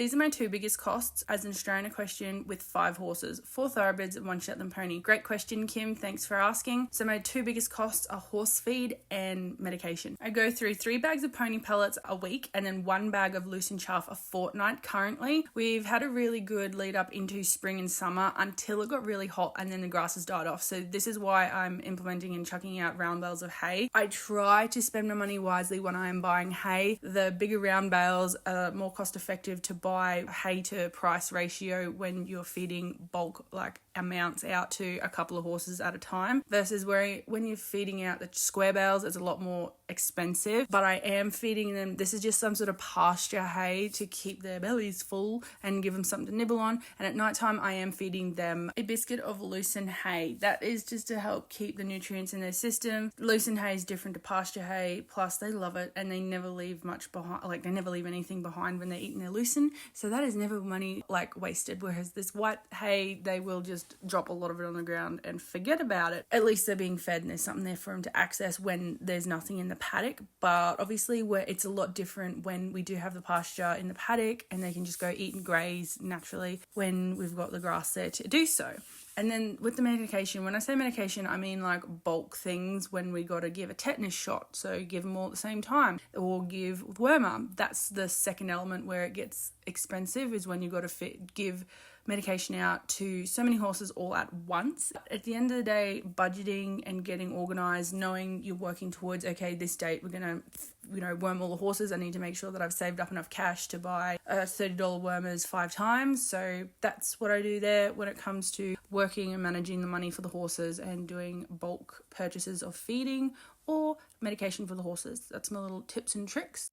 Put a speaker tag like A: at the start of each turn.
A: These are my 2 biggest costs as an Australian equestrian with 5 horses, 4 thoroughbreds and 1 Shetland pony. Great question, Kim. Thanks for asking. So my 2 biggest costs are horse feed and medication. I go through 3 bags of pony pellets a week and then 1 bag of loosened chaff a fortnight currently. We've had a really good lead up into spring and summer until it got really hot and then the grasses died off. So this is why I'm implementing and chucking out round bales of hay. I try to spend my money wisely when I am buying hay. The bigger round bales are more cost effective to buy hay to price ratio when you're feeding bulk amounts out to a couple of horses at a time versus when you're feeding out the square bales, it's a lot more expensive. But I am feeding them, this is just some sort of pasture hay to keep their bellies full and give them something to nibble on. And at night time I am feeding them a biscuit of loosened hay. That is just to help keep the nutrients in their system. Loosened hay is different to pasture hay, plus they love it and they never leave much behind, they never leave anything behind when they're eating their loosened, so that is never money wasted. Whereas this white hay, they will just drop a lot of it on the ground and forget about it. At least they're being fed and there's something there for them to access when there's nothing in the paddock. But obviously it's a lot different when we do have the pasture in the paddock and they can just go eat and graze naturally when we've got the grass there to do so. And then with the medication, when I say medication, I mean bulk things when we got to give a tetanus shot. So give them all at the same time or give wormer. That's the second element where it gets expensive, is when you got to give medication out to so many horses all at once. At the end of the day, budgeting and getting organised, knowing you're working towards, okay, this date we're going to worm all the horses. I need to make sure that I've saved up enough cash to buy $30 wormers 5 times. So that's what I do there when it comes to working and managing the money for the horses and doing bulk purchases of feeding or medication for the horses. That's my little tips and tricks.